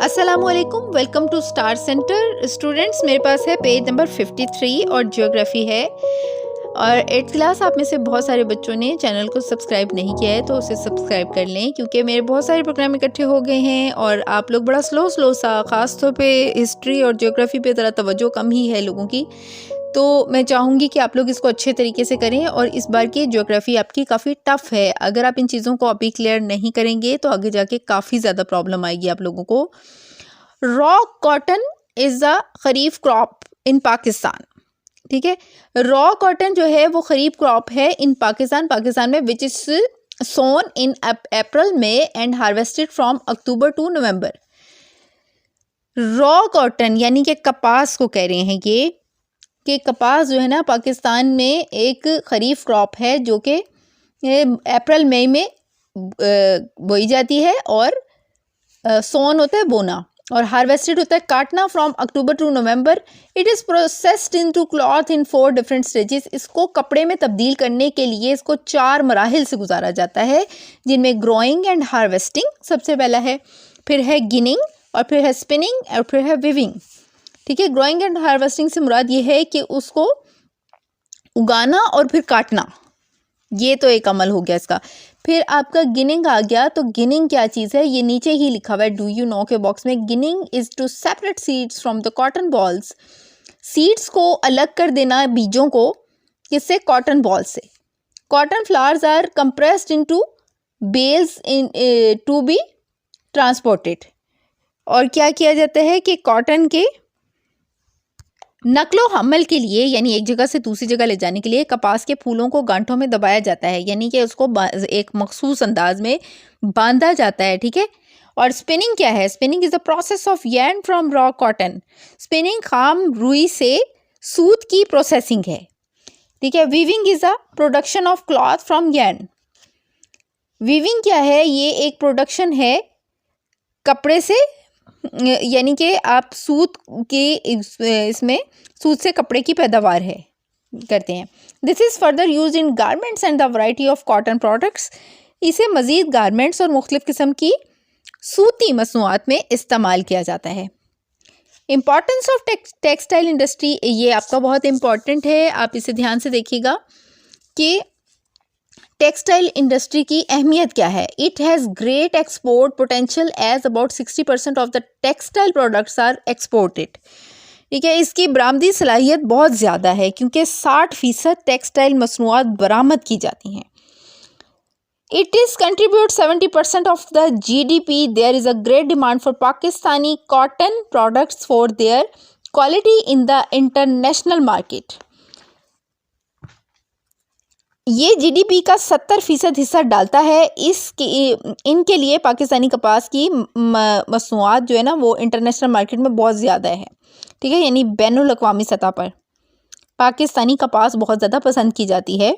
अस्सलामुअलैकुम, welcome to star centre. Students, मेरे पास है पेज नंबर 53 और ज्योग्राफी है। और 8th क्लास आप में से बहुत सारे बच्चों ने चैनल को सब्सक्राइब नहीं किया है, तो उसे सब्सक्राइब कर लें, क्योंकि मेरे बहुत सारे प्रोग्राम इकट्ठे हो गए हैं और आप लोग बड़ा स्लो सा, ख़ास तौर पे हिस्ट्री और ज्योग्राफी पे ज़रा तवज्जो कम ही है लोगों की। तो मैं चाहूँगी कि आप लोग इसको अच्छे तरीके से करें। और इस बार की ज्योग्राफी आपकी काफ़ी टफ़ है। अगर आप इन चीज़ों को अभी क्लियर नहीं करेंगे तो आगे जाके काफ़ी ज़्यादा प्रॉब्लम आएगी आप लोगों को। Raw cotton is a kharif crop in Pakistan. ठीक है, रॉ कॉटन जो है वो खरीफ क्रॉप है इन पाकिस्तान में, which is Son in April में and harvested from October to November. Raw cotton यानी कि कपास को कह रहे हैं ये, कि कपास जो है ना पाकिस्तान में एक खरीफ क्रॉप है जो कि अप्रैल मई में बोई जाती है और सोन होता है बोना, और हार्वेस्टेड होता है काटना from October to November. It is processed into cloth in 4 different stages. इसको कपड़े में तब्दील करने के लिए इसको 4 मराहिल से गुजारा जाता है, जिनमें ग्रोइंग एंड हार्वेस्टिंग सबसे पहला है, फिर है गिनिंग, और फिर है स्पिनिंग, और फिर है विविंग। ठीक है, ग्रोइंग एंड हार्वेस्टिंग से मुराद ये है कि उसको उगाना और फिर काटना, ये तो एक अमल हो गया इसका। फिर आपका गिनिंग आ गया। तो गिनिंग क्या चीज़ है, ये नीचे ही लिखा हुआ है डू यू नो के बॉक्स में। Ginning is to separate seeds from the cotton balls. Seeds को अलग कर देना, बीजों को, किससे? कॉटन बॉल से। Cotton flowers are compressed into bales in to be transported. और क्या किया जाता है कि कॉटन के नकलो हमल के लिए, यानी एक जगह से दूसरी जगह ले जाने के लिए, कपास के फूलों को गांठों में दबाया जाता है, यानी कि उसको एक मखसूस अंदाज में बांधा जाता है। ठीक है। और स्पिनिंग क्या है? Spinning is the process of yarn from raw cotton. Spinning खाम रुई से सूत की प्रोसेसिंग है। ठीक है। Weaving is a production of cloth from yarn। Weaving क्या है? ये एक प्रोडक्शन है कपड़े से, यानी कि आप सूत के इसमें सूत से कपड़े की पैदावार है करते हैं। This is further use in garments and the variety of cotton products. इसे मज़ीद गारमेंट्स और मुख्तलिफ किस्म की सूती मसनूआत में इस्तेमाल किया जाता है। इम्पॉर्टेंस ऑफ टेक्सटाइल इंडस्ट्री, ये आपका बहुत इम्पॉर्टेंट है, आप इसे ध्यान से देखिएगा कि टेक्सटाइल इंडस्ट्री की अहमियत क्या है। It has great export potential as about 60% of the textile products are exported. ठीक है, इसकी बरामदी सलाहियत बहुत ज़्यादा है क्योंकि 60% टेक्सटाइल मसनूआत बरामद की जाती हैं। It is contribute 70% of the GDP। There is a great demand for Pakistani cotton products for their quality in the international market. ये GDP का 70% हिस्सा डालता है। इनके लिए पाकिस्तानी कपास की मसनूआत जो है ना वो इंटरनेशनल मार्केट में बहुत ज़्यादा है। ठीक है, यानी बैनुल अक़वामी सतह पर पाकिस्तानी कपास बहुत ज़्यादा पसंद की जाती है।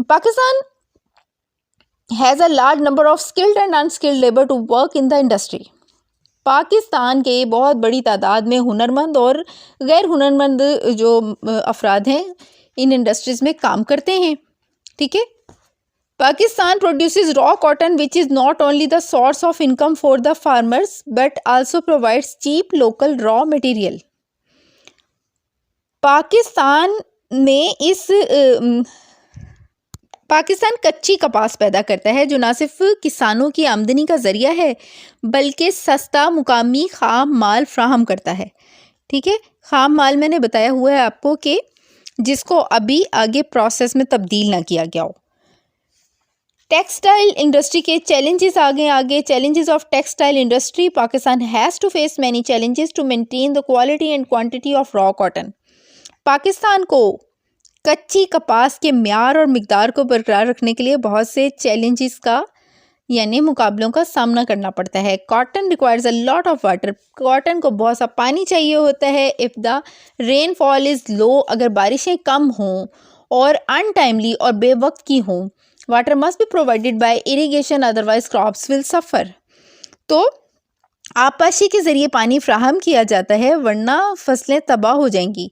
Pakistan has a large number of skilled and unskilled labour to work in the industry. Pakistan के बहुत बड़ी तादाद में हुनरमंद और गैर हुनरमंद जो अफराद हैं इन इंडस्ट्रीज़ में काम करते हैं। ठीक है। Pakistan produces raw cotton which is not only the source of income for the farmers but also provides cheap local raw material. Pakistan कच्ची कपास पैदा करता है जो ना सिर्फ किसानों की आमदनी का ज़रिया है बल्कि सस्ता मुकामी खाम माल फ्राहम करता है। ठीक है, खाम माल मैंने बताया हुआ है आपको कि जिसको अभी आगे प्रोसेस में तब्दील ना किया गया हो। टेक्सटाइल इंडस्ट्री के चैलेंजेस आगे challenges of textile industry. Pakistan has to face many challenges to maintain the quality and quantity of raw cotton. Pakistan को कच्ची कपास के म्यार और मिकदार को बरकरार रखने के लिए बहुत से चैलेंजेस का यानी मुकाबलों का सामना करना पड़ता है। Cotton requires a lot of water. Cotton को बहुत सा पानी चाहिए होता है। If the rainfall is low, अगर बारिशें कम हों और अनटाइमली और बेवक्त की हों, water must be provided by irrigation, otherwise crops will suffer. तो आबपाशी के ज़रिए पानी फ्राहम किया जाता है वरना फसलें तबाह हो जाएंगी।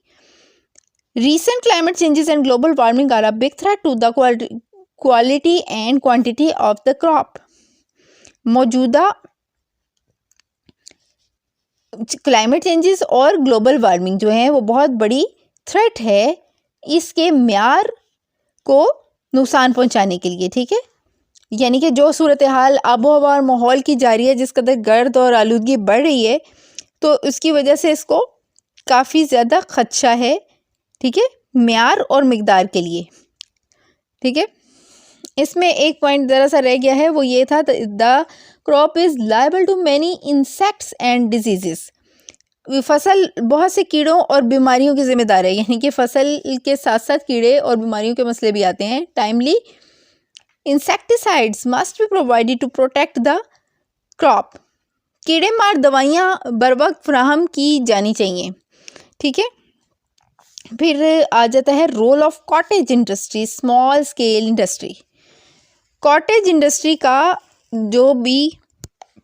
Recent climate changes and global warming are a big threat to the quality and quantity of the crop. मौजूदा क्लाइमेट चेंजेस और ग्लोबल वार्मिंग जो है वो बहुत बड़ी थ्रेट है इसके म्यार को नुकसान पहुंचाने के लिए, ठीक है। यानी कि जो सूरत हाल आबो हवा और माहौल की जा रही है, जिस कदर गर्द और आलूदगी बढ़ रही है, तो उसकी वजह से इसको काफ़ी ज़्यादा खदशा है, ठीक है, म्यार और मिकदार के लिए, ठीक है। इसमें एक पॉइंट ज़रा सा रह गया है, वो ये था, the crop is liable to many insects and diseases. फसल बहुत से कीड़ों और बीमारियों की जिम्मेदार है, यानी कि फसल के साथ साथ कीड़े और बीमारियों के मसले भी आते हैं। Timely insecticides must be provided to protect the crop. कीड़े मार दवाइयाँ बर वक्त फ्राहम की जानी चाहिए, ठीक है। फिर आ जाता है role of cottage industry, small scale industry. Cottage industry का जो भी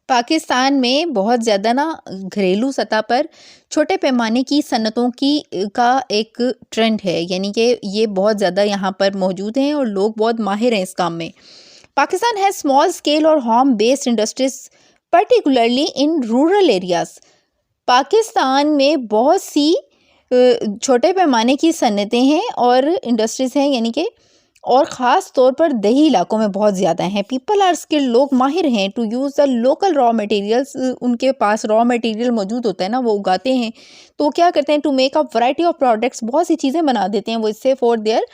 पाकिस्तान में बहुत ज़्यादा ना घरेलू सतह पर छोटे पैमाने की सन्नतों की का एक ट्रेंड है, यानी कि ये बहुत ज़्यादा यहाँ पर मौजूद हैं और लोग बहुत माहिर हैं इस काम में। पाकिस्तान है स्मॉल स्केल और home based industries particularly in rural areas. Pakistan में बहुत सी छोटे पैमाने की सन्नतें हैं और इंडस्ट्रीज हैं, यानी कि और ख़ास तौर पर दही इलाकों में बहुत ज़्यादा हैं। पीपल आर स्किल्ड, लोग माहिर हैं to use the local raw materials. उनके पास रॉ मटेरियल मौजूद होता है ना, वो उगाते हैं, तो क्या करते हैं, to make a variety of products, बहुत सी चीज़ें बना देते हैं वो इससे for their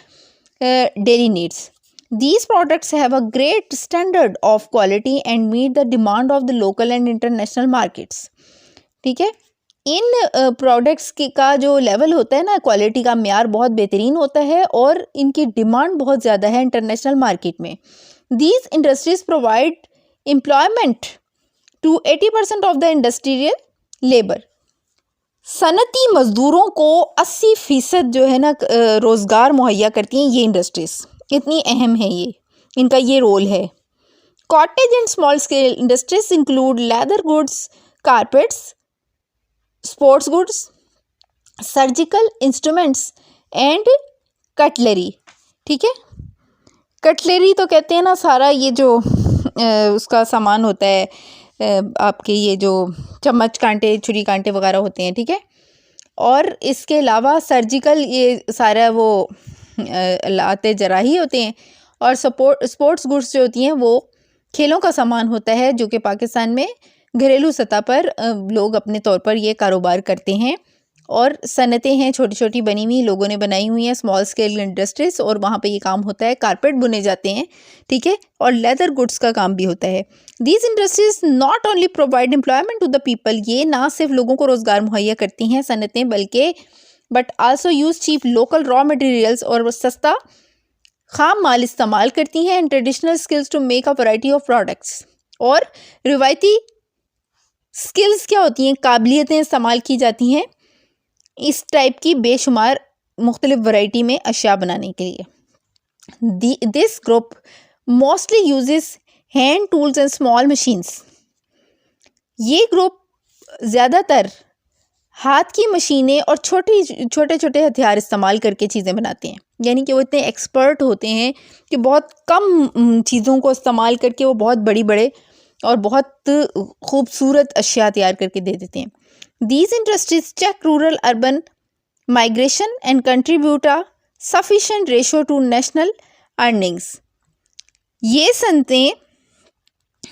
daily needs. These products have a great standard of quality and meet the demand of the local and international markets, ठीक है। इन प्रोडक्ट्स का जो लेवल होता है ना, क्वालिटी का म्यार बहुत बेहतरीन होता है और इनकी डिमांड बहुत ज़्यादा है इंटरनेशनल मार्केट में। These industries provide employment to 80% of the industrial labour. सनती मज़दूरों को 80% जो है ना रोज़गार मुहैया करती हैं ये इंडस्ट्रीज़, इतनी अहम है ये, इनका ये रोल है। Cottage and small scale industries include leather goods, carpets, sports goods, surgical instruments and cutlery, ठीक है। कटलरी तो कहते हैं ना सारा ये जो उसका सामान होता है, आपके ये जो चम्मच कांटे, छुरी कांटे वगैरह होते हैं, ठीक है। और इसके अलावा सर्जिकल ये सारा वो लाते जराही होते हैं। और स्पोर्ट्स गुड्स जो होती हैं वो खेलों का सामान होता है, जो कि पाकिस्तान में घरेलू सतह पर लोग अपने तौर पर ये कारोबार करते हैं। और सनतें हैं छोटी छोटी बनी हुई, लोगों ने बनाई हुई हैं, स्मॉल स्केल इंडस्ट्रीज, और वहाँ पे ये काम होता है, कारपेट बुने जाते हैं, ठीक है। और लेदर गुड्स का काम भी होता है। These industries not only provide employment to the people, ये ना सिर्फ लोगों को रोज़गार मुहैया करती हैं सनतें, बल्कि but also use cheap local raw materials, और सस्ता खाम माल इस्तेमाल करती हैं, and traditional skills to make a variety of products. और रिवायती स्किल्स क्या होती हैं, काबिलियतें इस्तेमाल की जाती हैं इस टाइप की बेशुमार मुख्तलिफ वैरायटी में अशिया बनाने के लिए। This group mostly uses hand tools and small machines. ये ग्रुप ज़्यादातर हाथ की मशीनें और छोटे छोटे हथियार इस्तेमाल करके चीज़ें बनाते हैं, यानी कि वो इतने एक्सपर्ट होते हैं कि बहुत कम चीज़ों को इस्तेमाल करके वो बहुत बड़े और बहुत खूबसूरत अशिया तैयार करके दे देते हैं। These industries check rural urban migration and contribute a sufficient ratio to national earnings. ये सनतें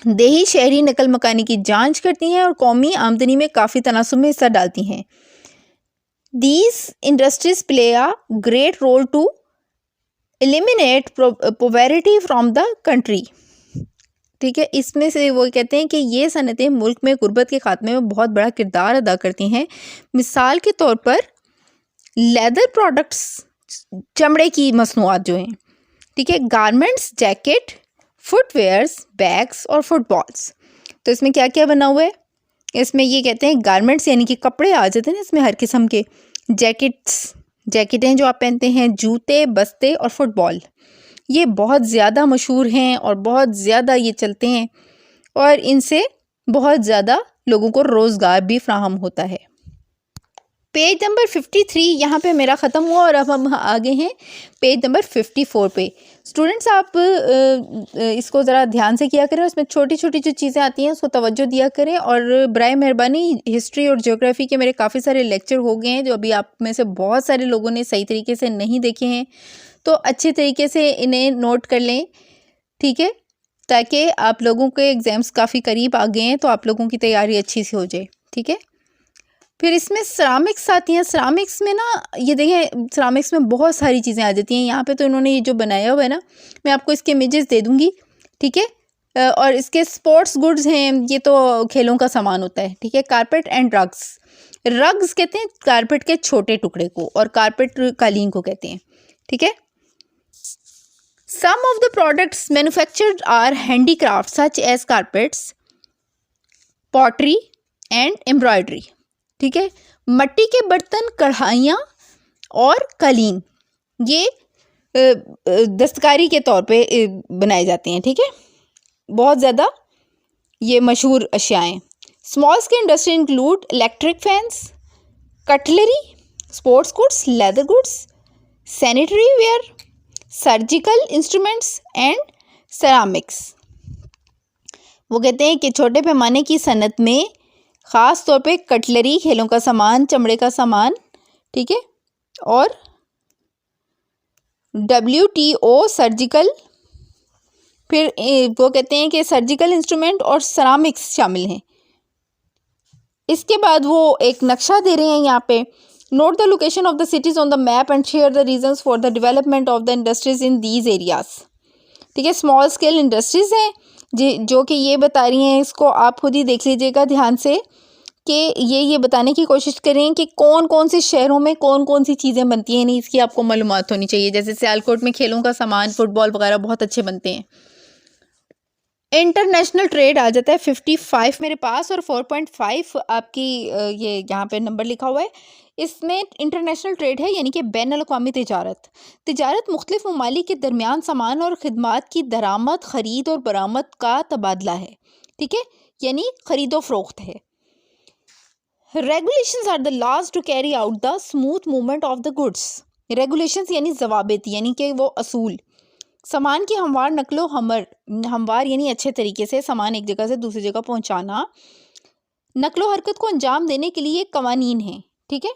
देही शहरी नकल मकानी की जांच करती हैं और कौमी आमदनी में काफ़ी तनासुब में हिस्सा डालती हैं। These industries play a great role to eliminate poverty from the country. ठीक है, इसमें से वो कहते हैं कि ये सनतें मुल्क में गुर्बत के खात्मे में बहुत बड़ा किरदार अदा करती हैं। मिसाल के तौर पर लेदर प्रोडक्ट्स, चमड़े की मसनूआत जो हैं, ठीक है, गारमेंट्स, जैकेट, फुटवेयर्स, बैग्स और फुटबॉल्स। तो इसमें क्या क्या बना हुआ है, इसमें ये कहते हैं गारमेंट्स यानी कि कपड़े आ जाते हैं ना इसमें हर किस्म के, जैकेटें जो आप पहनते हैं, जूते, बस्ते और फुटबॉल, ये बहुत ज़्यादा मशहूर हैं और बहुत ज़्यादा ये चलते हैं और इनसे बहुत ज़्यादा लोगों को रोज़गार भी फ्राहम होता है। पेज नंबर 53 यहाँ पे मेरा ख़त्म हुआ और अब हम आगे हैं पेज नंबर 54 पे। स्टूडेंट्स आप इसको ज़रा ध्यान से किया करें, उसमें छोटी छोटी जो चीज़ें आती हैं उसको तवज्जो दिया करें। और बराए मेहरबानी हिस्ट्री और ज्योग्राफी के मेरे काफ़ी सारे लेक्चर हो गए हैं जो अभी आप में से बहुत सारे लोगों ने सही तरीके से नहीं देखे हैं, तो अच्छे तरीके से इन्हें नोट कर लें, ठीक है, ताकि आप लोगों के एग्ज़ाम्स काफ़ी करीब आ गए हैं तो आप लोगों की तैयारी अच्छी सी हो जाए, ठीक है। फिर इसमें सेरामिक्स आती हैं। सेरामिक्स में ना ये देखें, सेरामिक्स में बहुत सारी चीज़ें आ जाती हैं। यहाँ पे तो इन्होंने ये जो बनाया हुआ है ना, मैं आपको इसके इमेजेस दे दूँगी, ठीक है। और इसके स्पोर्ट्स गुड्स हैं, ये तो खेलों का सामान होता है, ठीक है। कारपेट एंड रग्स, रग्स कहते हैं कारपेट के छोटे टुकड़े को और कारपेट कालीन को कहते हैं, ठीक है। Some of the products manufactured are handicraft such as carpets, pottery and embroidery, ठीक है। मिट्टी के बर्तन, कढ़ाइयाँ और कालीन ये दस्तकारी के तौर पे बनाए जाते हैं, ठीक है। बहुत ज़्यादा ये मशहूर अशियाएँ। Small scale industry include electric fans, cutlery, sports goods, leather goods, sanitary ware, surgical instruments and ceramics. वो कहते हैं कि छोटे पैमाने की सनत में ख़ास तौर पे कटलरी, खेलों का सामान, चमड़े का सामान, ठीक है, और WTO सर्जिकल, फिर वो कहते हैं कि सर्जिकल इंस्ट्रूमेंट और सेरामिक्स शामिल हैं। इसके बाद वो एक नक्शा दे रहे हैं यहाँ पे। Note the location of the cities on the map and share the reasons for the development of the industries in these areas, ठीक है। स्मॉल स्केल इंडस्ट्रीज हैं जो कि ये बता रही हैं, इसको आप खुद ही देख लीजिएगा ध्यान से कि ये बताने की कोशिश करें कि कौन कौन से शहरों में कौन कौन सी चीज़ें बनती हैं, नहीं इसकी आपको मालूमात होनी चाहिए। जैसे सियालकोट में खेलों का सामान, फुटबॉल वगैरह बहुत अच्छे बनते हैं। इंटरनेशनल ट्रेड आ जाता है 55 मेरे पास, और 4.5 आपकी ये यहाँ पे नंबर लिखा हुआ है। इसमें इंटरनेशनल ट्रेड है यानी कि बैन अल-अक़वामी तिजारत। तिजारत मुख्तलिफ ममालिक के दरमियान सामान और खिदमात की दरामद, ख़रीद और बरामद का तबादला है, ठीक है, यानी ख़रीदो फ़रोख्त है। Regulations are the laws to carry out the smooth movement of the goods. Regulations यानी ज़वाबित, यानी कि वो असूल। सामान की हमवार नकलो हमवार यानी अच्छे तरीके से सामान एक जगह से दूसरी जगह पहुंचाना। नकलो हरकत को अंजाम देने के लिए कवानीन हैं, ठीक है।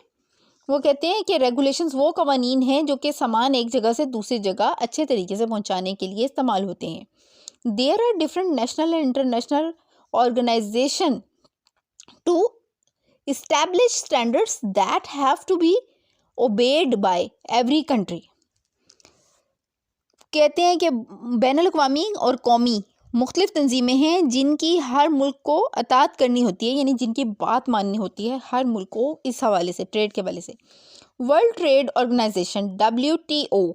वो कहते हैं कि रेगुलेशंस वो कवानीन हैं जो कि सामान एक जगह से दूसरी जगह अच्छे तरीके से पहुंचाने के लिए इस्तेमाल होते हैं। There are different national and international organization to establish standards that have to be obeyed by every country। कहते हैं कि बैनुल-अक़वामी और कौमी मुख्तलिफ तंजीमें हैं जिनकी हर मुल्क को अताअत करनी होती है, यानी जिनकी बात माननी होती है हर मुल्क को इस हवाले से, ट्रेड के हवाले से। वर्ल्ड ट्रेड ऑर्गेनाइजेशन WTO,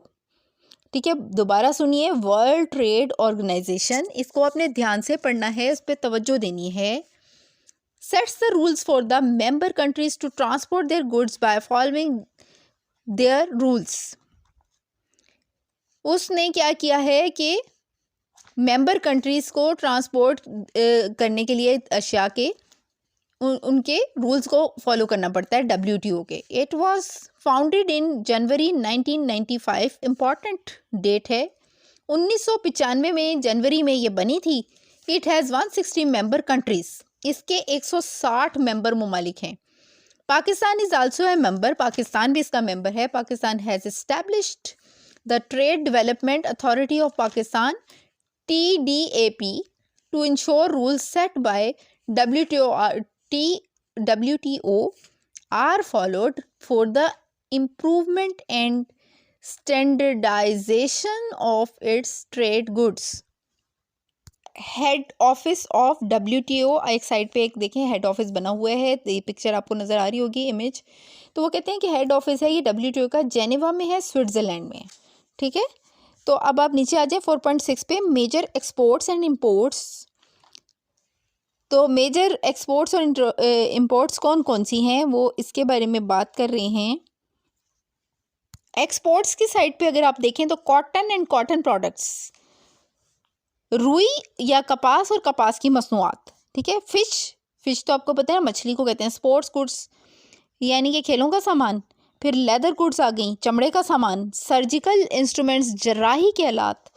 ठीक है, दोबारा सुनिए, वर्ल्ड ट्रेड ऑर्गेनाइजेशन, इसको आपने ध्यान से पढ़ना है, इस पर तवज्जो देनी है। sets the rules for the member countries to transport their goods by following their rules। उसने क्या किया है कि मेंबर कंट्रीज़ को ट्रांसपोर्ट करने के लिए अशिया के उनके रूल्स को फॉलो करना पड़ता है WTO के। It was founded in January 1995, important date है, 1995 में जनवरी में ये बनी थी। इट हैज़ 160 मेंबर कंट्रीज़, इसके 160 मेंबर ममालिक हैं। Pakistan is also a member, Pakistan भी इसका मेंबर है। Pakistan has established the trade development authority of Pakistan TDAP to ensure rules set by WTO are followed for the improvement and standardization of its trade goods। Head office of WTO, एक side पे एक देखें head office बना हुआ है, ये picture आपको नज़र आ रही होगी, इमेज। तो वो कहते हैं कि हेड ऑफिस है ये WTO का, जेनेवा में है, स्विट्ज़रलैंड में, ठीक है। तो अब आप नीचे आ जाए 4.6 पे, मेजर एक्सपोर्ट्स एंड इम्पोर्ट्स। तो मेजर एक्सपोर्ट्स और इम्पोर्ट्स कौन कौन सी हैं वो इसके बारे में बात कर रहे हैं। एक्सपोर्ट्स की साइड पे अगर आप देखें तो कॉटन एंड कॉटन प्रोडक्ट्स, रुई या कपास और कपास की मसनूआत, ठीक है। फिश तो आपको पता है मछली को कहते हैं। स्पोर्ट्स गुड्स, यानी कि खेलों का सामान। फिर लेदर गुड्स आ गई, चमड़े का सामान, सर्जिकल इंस्ट्रूमेंट्स, जर्राही के आलात,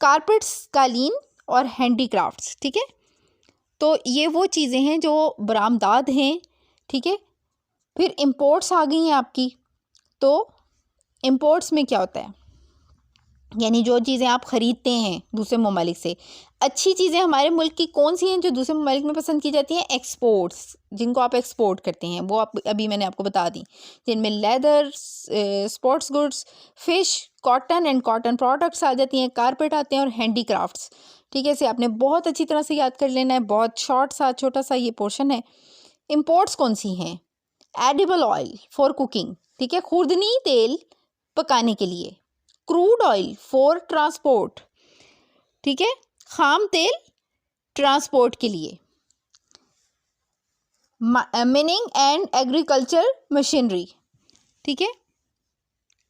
कारपेट्स, कालीन और हैंडीक्राफ्ट्स। ठीक है, तो ये वो चीज़ें हैं जो बरामदात हैं। ठीक है, फिर इंपोर्ट्स आ गई हैं आपकी। तो इंपोर्ट्स में क्या होता है, यानी जो चीज़ें आप ख़रीदते हैं दूसरे ममालिक से। अच्छी चीज़ें हमारे मुल्क की कौन सी हैं जो दूसरे ममालिक में पसंद की जाती हैं? एक्सपोर्ट्स, जिनको आप एक्सपोर्ट करते हैं, वो आप अभी मैंने आपको बता दी, जिनमें leather, sports goods, fish, cotton and cotton products आ जाती हैं, कारपेट आते हैं और हैंडीक्राफ्ट्स। ठीक है, इसे आपने बहुत अच्छी तरह से याद कर लेना है, बहुत छोटा सा ये पोर्शन है। इंपोर्ट्स कौन सी हैं? एडिबल ऑयल फॉर कुकिंग, ठीक है, खुर्दनी तेल पकाने के लिए। क्रूड ऑयल फॉर ट्रांसपोर्ट, ठीक है, खाम तेल ट्रांसपोर्ट के लिए। मिनिंग एंड एग्रीकल्चर मशीनरी, ठीक है,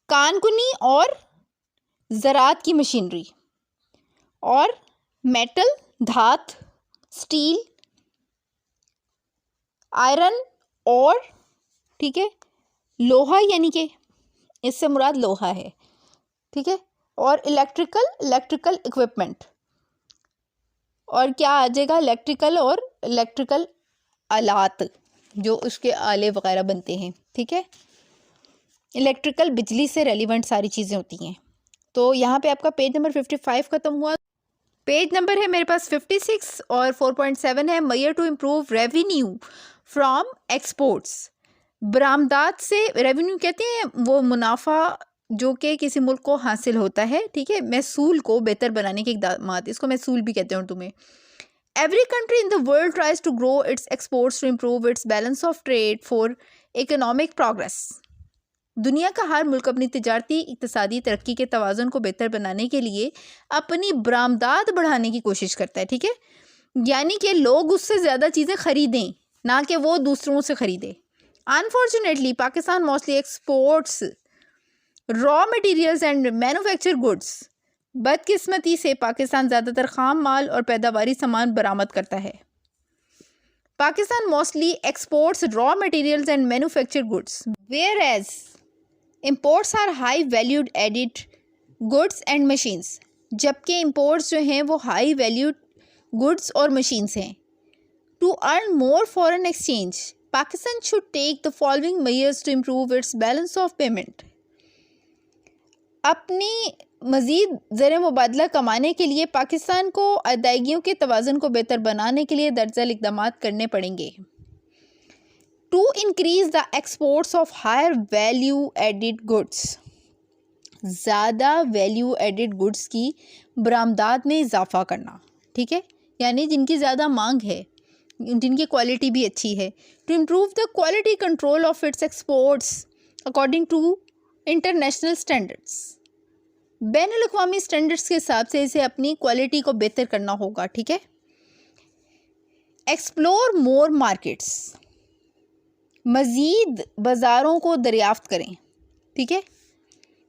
कानकुनी और ज़राअत की मशीनरी। और मेटल, धात, स्टील, आयरन और, ठीक है, लोहा, यानी कि इससे मुराद लोहा है। ठीक है, और इलेक्ट्रिकल इक्विपमेंट। और क्या आ जाएगा? इलेक्ट्रिकल आलात, जो उसके आले वगैरह बनते हैं। ठीक है, इलेक्ट्रिकल, बिजली से रेलिवेंट सारी चीज़ें होती हैं। तो यहाँ पे आपका पेज नंबर 55 ख़त्म हुआ। पेज नंबर है मेरे पास 56 और 4.7 है, measure to improve revenue from exports. बरामदात से, रेवेन्यू कहते हैं वो मुनाफा जो कि किसी मुल्क को हासिल होता है। ठीक है, महसूल को बेहतर बनाने के इक़दामात, इसको महसूल भी कहते हैं उर्दू में। Every country in the world tries to grow its exports to improve its balance of trade for economic progress. दुनिया का हर मुल्क अपनी तिजारती इक़्तिसादी तरक्की के तवाज़ुन को बेहतर बनाने के लिए अपनी बरामदात बढ़ाने की कोशिश करता है। ठीक है, यानी कि लोग उससे ज़्यादा चीज़ें ख़रीदें, ना कि वो दूसरों से ख़रीदें। Unfortunately Pakistan mostly exports raw materials and manufacture goods. बदकिस्मती से पाकिस्तान ज़्यादातर खाम माल और पैदावारी सामान बरामद करता है। Pakistan mostly exports raw materials and manufacture goods, whereas imports are high valued added goods and machines. जबकि इम्पोर्ट्स जो हैं वो हाई वैल्यूड गुड्स और मशीन्स हैं। To earn more foreign exchange, Pakistan should take the following measures to improve its balance of payment. अपनी मज़ीद ज़र मुबादला कमाने के लिए पाकिस्तान को अदायगियों के तवाज़ुन को बेहतर बनाने के लिए दर्जल इक़दामात करने पड़ेंगे। To increase the exports of higher value added goods, ज़्यादा वैल्यू एडिड गुड्स की बरामदात में इजाफ़ा करना। ठीक है, यानी जिनकी ज़्यादा मांग है, जिनकी क्वालिटी भी अच्छी है। To improve the quality control of its exports according to international standards, बैनुल अक़वामी स्टैंडर्ड्स के हिसाब से इसे अपनी क्वालिटी को बेहतर करना होगा। ठीक है, एक्सप्लोर मोर मार्केट्स, मज़ीद बाज़ारों को दरियाफ्त करें। ठीक है,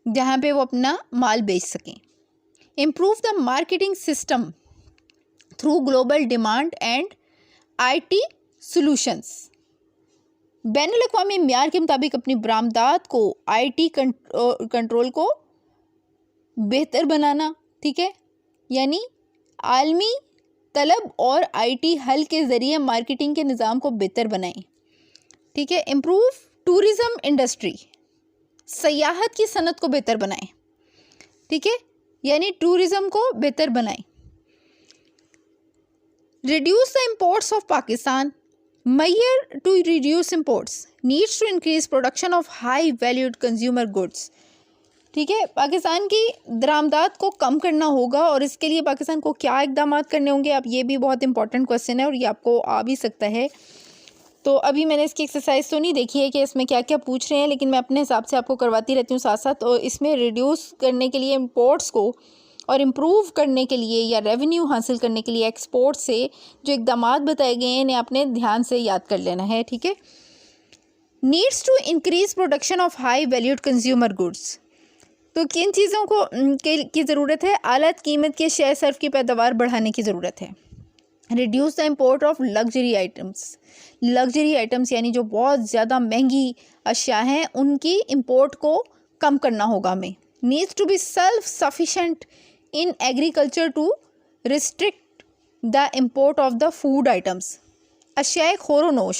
जहाँ पे वो अपना माल बेच सकें। Improve the marketing system through global demand and IT solutions, बैनुल अक़वामी म्यार के मुताबिक अपनी बरामदात को IT कंट्रोल को बेहतर बनाना। ठीक है, यानी आलमी तलब और IT हल के ज़रिए मार्केटिंग के निज़ाम को बेहतर बनाएं। ठीक है, इम्प्रूव टूरिज़म इंडस्ट्री, सयाहत की सनत को बेहतर बनाएं। ठीक है, यानी टूरिज़म को बेहतर बनाएं। Reduce the imports of Pakistan, measure to reduce imports needs to increase production of high valued consumer goods। ठीक है, पाकिस्तान की दरामदात को कम करना होगा और इसके लिए पाकिस्तान को क्या इक़दाम करने होंगे? अब ये भी बहुत इंपॉर्टेंट क्वेश्चन है और ये आपको आ भी सकता है। तो अभी मैंने इसकी एक्सरसाइज तो नहीं देखी है कि इसमें क्या क्या पूछ रहे हैं, लेकिन मैं अपने हिसाब से आपको करवाती रहती हूँ साथ साथ। और इसमें रिड्यूस करने के लिए इम्पोर्ट्स को और इम्प्रूव करने के लिए या रेवेन्यू हासिल करने के लिए एक्सपोर्ट से जो इक़दामात बताए गए हैं इन्हें आपने ध्यान से याद कर लेना है। ठीक है, needs to increase production of high valued consumer goods, तो किन चीज़ों को की ज़रूरत है? आला कीमत के शेयर सर्फ की पैदावार बढ़ाने की ज़रूरत है। Reduce the import of luxury items यानी जो बहुत ज़्यादा महंगी अशिया हैं उनकी इम्पोर्ट को कम करना होगा हमें। Needs to be self sufficient in agriculture to restrict the import of the food items. अशियाए खोरोनोश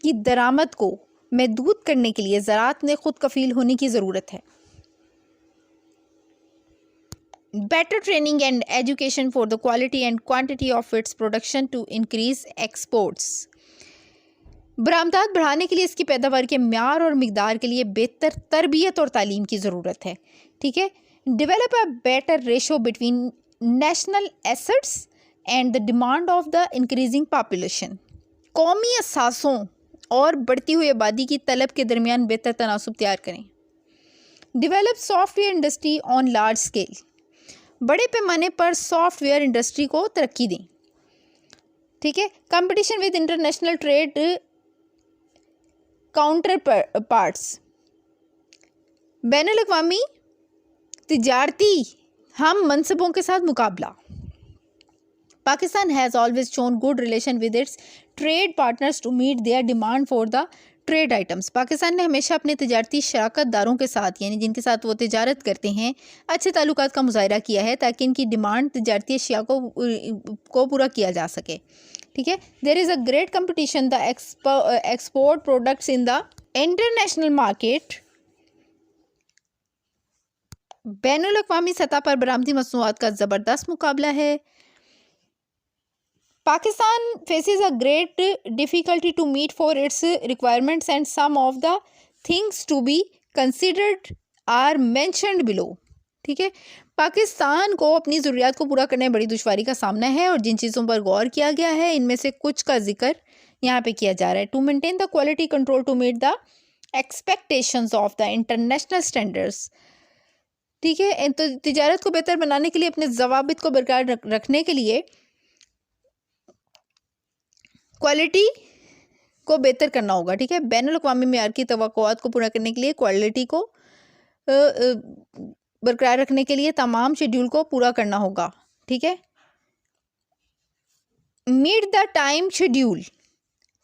की दरामद को महदूद करने के लिए ज़राअत में खुद कफील होने की ज़रूरत है। Better training and education for the quality and quantity of its production to increase exports। बरामदात बढ़ाने के लिए इसकी पैदावार के म्यार और मिकदार के लिए बेहतर तरबियत और तालीम की ज़रूरत है। ठीक है, develop a better ratio between national assets and the demand of the increasing population. कौमी असासों और बढ़ती हुई आबादी की तलब के दरमियान बेहतर तनासुब तैयार करें। Develop software industry on large scale. बड़े पैमाने पर सॉफ्टवेयर इंडस्ट्री को तरक्की दें। ठीक है, competition with international trade counterparts. बैनुल-अक़वामी तिजारती हम मनसबों के साथ मुकाबला। Pakistan has always shown good relation with its trade partners to meet their demand for the trade items. Pakistan ने हमेशा अपने तिजारती शराकत दारों के साथ यानी जिनके साथ वो तिजारत करते हैं अच्छे ताल्लुकात का मुज़ाहिरा किया है ताकि इनकी डिमांड तिजारती अशिया को पूरा किया जा सके। ठीक है, there is a great competition the export products in the international market. बैनुल अक़वामी सतह पर बरामदी मसनूआत का ज़बरदस्त मुकाबला है। Pakistan faces a great difficulty to meet for its requirements and some of the things to be considered are mentioned below। ठीक है, पाकिस्तान को अपनी ज़रूरियात को पूरा करने में बड़ी दुश्वारी का सामना है और जिन चीज़ों पर गौर किया गया है इनमें से कुछ का जिक्र यहाँ पे किया जा रहा है। To maintain the quality control to meet the expectations of the international standards. ठीक है, तो तिजारत को बेहतर बनाने के लिए अपने ज़वाबित को बरकरार रखने के लिए क्वालिटी को बेहतर करना होगा। ठीक है, बैनुल अक़वामी मेयार की तवक्कुआत को पूरा करने के लिए क्वालिटी को बरकरार रखने के लिए तमाम शेड्यूल को पूरा करना होगा। ठीक है, मीट द टाइम शेड्यूल।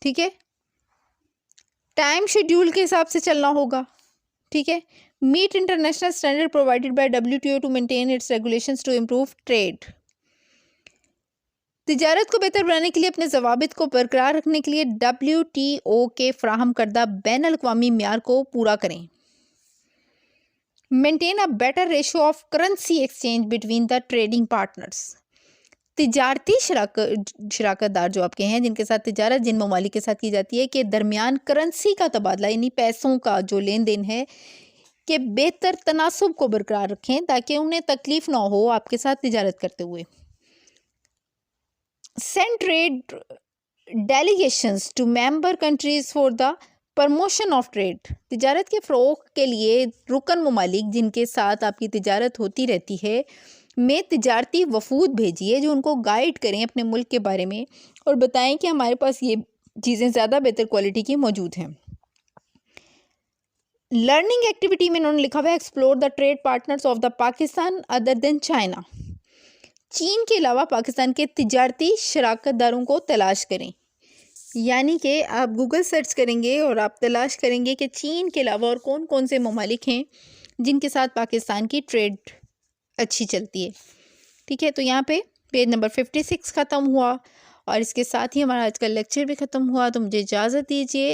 ठीक है, टाइम शेड्यूल के हिसाब से चलना होगा। ठीक है, meet international standard provided by WTO to maintain its regulations to improve trade. तिजारत को बेहतर बनाने के लिए अपने ज़वाबित को बरकरार रखने के लिए WTO के फ्राहम करदा बैनुल अक़वामी म्यार को पूरा करें। Maintain a better ratio of currency exchange between the trading partners. तिजारती शराकतदार जो आपके हैं जिनके साथ तिजारत जिन ममालिक के साथ की जाती है के दरमियान करेंसी का तबादला यानी पैसों का जो लेन देन है कि बेहतर तनासुब को बरकरार रखें ताकि उन्हें तकलीफ ना हो आपके साथ तिजारत करते हुए। Send trade delegations to member countries for the promotion of trade। तिजारत के फ़रोग़ के लिए रुकन ममालिक जिनके साथ आपकी तिजारत होती रहती है में तिजारती वफूद भेजिए जो उनको गाइड करें अपने मुल्क के बारे में और बताएं कि हमारे पास ये चीज़ें ज़्यादा बेहतर क्वालिटी की मौजूद हैं। लर्निंग एक्टिविटी में उन्होंने लिखा हुआ है explore the trade partners of the Pakistan other than China. चीन के अलावा पाकिस्तान के तिजारती शराकतदारों को तलाश करें। यानी कि आप गूगल सर्च करेंगे और आप तलाश करेंगे कि चीन के अलावा और कौन कौन से ममालिक हैं जिनके साथ पाकिस्तान की ट्रेड अच्छी चलती है। ठीक है, तो यहाँ पे पेज नंबर 56 ख़त्म हुआ और इसके साथ ही हमारा आज का लेक्चर भी ख़त्म हुआ। तो मुझे इजाज़त दीजिए।